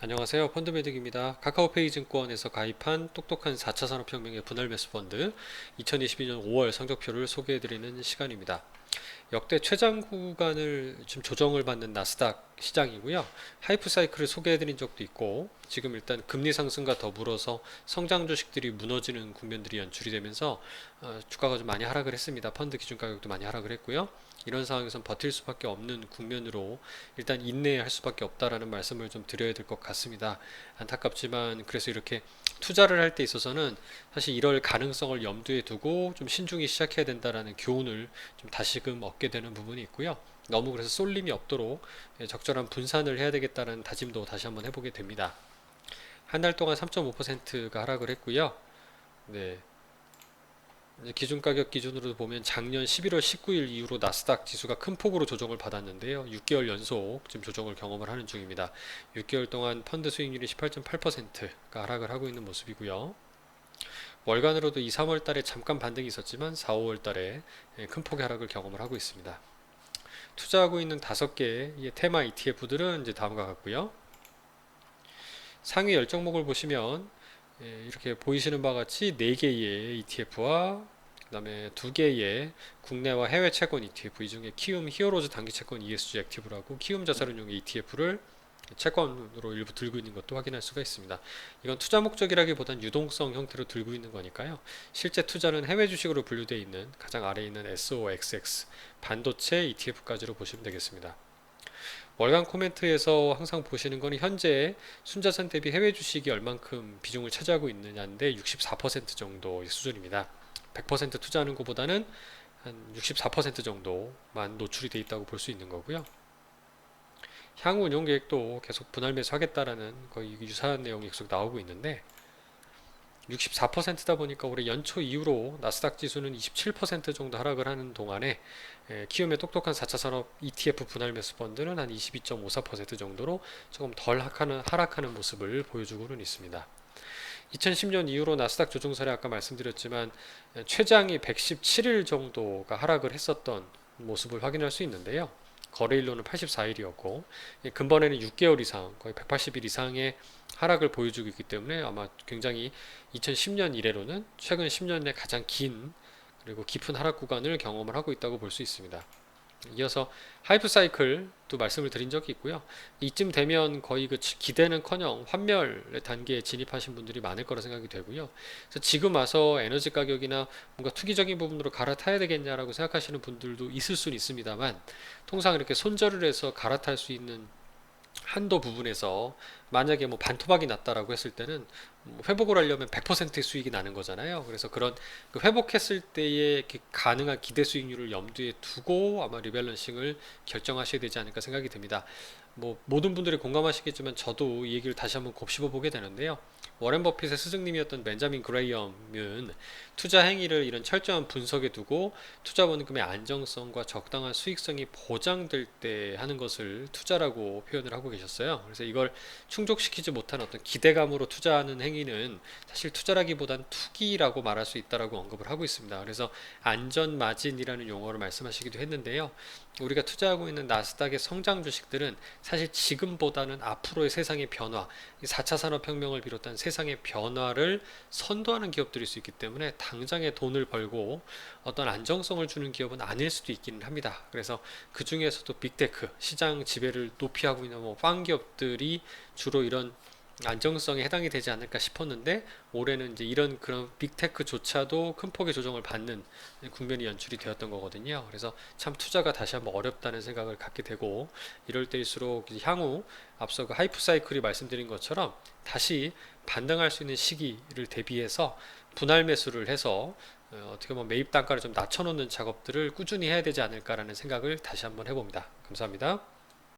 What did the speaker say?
안녕하세요. 펀드매직입니다. 카카오페이 증권에서 가입한 똑똑한 4차 산업혁명의 분할 매수 펀드 2022년 5월 성적표를 소개해드리는 시간입니다. 역대 최장 구간을 지금 조정을 받는 나스닥 시장이고요. 하이프 사이클을 소개해드린 적도 있고, 지금 일단 금리 상승과 더불어서 성장 주식들이 무너지는 국면들이 연출이 되면서 주가가 좀 많이 하락을 했습니다. 펀드 기준 가격도 많이 하락을 했고요. 이런 상황에선 버틸 수밖에 없는 국면으로 일단 인내할 수밖에 없다라는 말씀을 좀 드려야 될 것 같습니다. 안타깝지만 그래서 이렇게 투자를 할 때 있어서는 사실 이럴 가능성을 염두에 두고 좀 신중히 시작해야 된다라는 교훈을 좀 다시금 얻게 되는 부분이 있고요. 너무 그래서 쏠림이 없도록 적절한 분산을 해야 되겠다는 다짐도 다시 한번 해보게 됩니다. 한 달 동안 3.5%가 하락을 했고요. 네, 이제 기준 가격 기준으로 보면 작년 11월 19일 이후로 나스닥 지수가 큰 폭으로 조정을 받았는데요. 6개월 연속 지금 조정을 경험을 하는 중입니다. 6개월 동안 펀드 수익률이 18.8%가 하락을 하고 있는 모습이고요. 월간으로도 2, 3월 달에 잠깐 반등이 있었지만 4, 5월 달에 큰 폭의 하락을 경험을 하고 있습니다. 투자하고 있는 5개의 테마 ETF들은 이제 다음과 같고요. 상위 열정목을 보시면 이렇게 보이시는 바와 같이 4개의 ETF와 그 다음에 2개의 국내와 해외 채권 ETF, 이 중에 키움 히어로즈 단기 채권 ESG 액티브라고 키움 자산운용 ETF를 채권으로 일부 들고 있는 것도 확인할 수가 있습니다. 이건 투자 목적이라기보단 유동성 형태로 들고 있는 거니까요. 실제 투자는 해외 주식으로 분류되어 있는 가장 아래에 있는 SOXX 반도체 ETF까지로 보시면 되겠습니다. 월간 코멘트에서 항상 보시는 거는 현재 순자산 대비 해외 주식이 얼만큼 비중을 차지하고 있느냐인데 64% 정도 수준입니다. 100% 투자하는 것보다는 한 64% 정도만 노출이 되어 있다고 볼 수 있는 거고요. 향후 운용 계획도 계속 분할 매수하겠다라는 거의 유사한 내용이 계속 나오고 있는데 64%다 보니까 올해 연초 이후로 나스닥 지수는 27% 정도 하락을 하는 동안에 키움의 똑똑한 4차 산업 ETF 분할 매수 펀드는 한 22.54% 정도로 조금 덜 하락하는 모습을 보여주고는 있습니다. 2010년 이후로 나스닥 조정설에 아까 말씀드렸지만 최장이 117일 정도가 하락을 했었던 모습을 확인할 수 있는데요. 거래일로는 84일이었고 근본에는 6개월 이상 거의 180일 이상의 하락을 보여주고 있기 때문에 아마 굉장히 2010년 이래로는 최근 10년 내 가장 긴 그리고 깊은 하락 구간을 경험을 하고 있다고 볼 수 있습니다. 이어서 하이프 사이클도 말씀을 드린 적이 있고요. 이쯤 되면 거의 그 기대는커녕 환멸의 단계에 진입하신 분들이 많을 거라 생각이 되고요. 그래서 지금 와서 에너지 가격이나 뭔가 투기적인 부분으로 갈아타야 되겠냐라고 생각하시는 분들도 있을 수는 있습니다만 통상 이렇게 손절을 해서 갈아탈 수 있는 한도 부분에서 만약에 뭐 반토막이 났다라고 했을 때는 뭐 회복을 하려면 100%의 수익이 나는 거잖아요. 그래서 그런 그 회복했을 때의 가능한 기대 수익률을 염두에 두고 아마 리밸런싱을 결정하셔야 되지 않을까 생각이 듭니다. 뭐 모든 분들이 공감하시겠지만 저도 이 얘기를 다시 한번 곱씹어 보게 되는데요. 워렌 버핏의 스승님이었던 벤자민 그레이엄은 투자 행위를 이런 철저한 분석에 두고 투자 원금의 안정성과 적당한 수익성이 보장될 때 하는 것을 투자라고 표현을 하고 계셨어요. 그래서 이걸 충족시키지 못한 어떤 기대감으로 투자하는 행위는 사실 투자라기보단 투기라고 말할 수 있다라고 언급을 하고 있습니다. 그래서 안전 마진이라는 용어를 말씀하시기도 했는데요. 우리가 투자하고 있는 나스닥의 성장 주식들은 사실 지금보다는 앞으로의 세상의 변화, 4차 산업혁명을 비롯한 세상의 변화를 선도하는 기업들일 수 있기 때문에 당장에 돈을 벌고 어떤 안정성을 주는 기업은 아닐 수도 있기는 합니다. 그래서 그 중에서도 빅테크, 시장 지배를 높이 하고 있는 빵 기업들이 주로 이런 안정성에 해당이 되지 않을까 싶었는데 올해는 이제 이런 그런 빅테크조차도 큰 폭의 조정을 받는 국면이 연출이 되었던 거거든요. 그래서 참 투자가 다시 한번 어렵다는 생각을 갖게 되고 이럴 때일수록 향후 앞서 그 하이프 사이클이 말씀드린 것처럼 다시 반등할 수 있는 시기를 대비해서 분할 매수를 해서 어떻게 보면 매입 단가를 좀 낮춰놓는 작업들을 꾸준히 해야 되지 않을까라는 생각을 다시 한번 해봅니다. 감사합니다.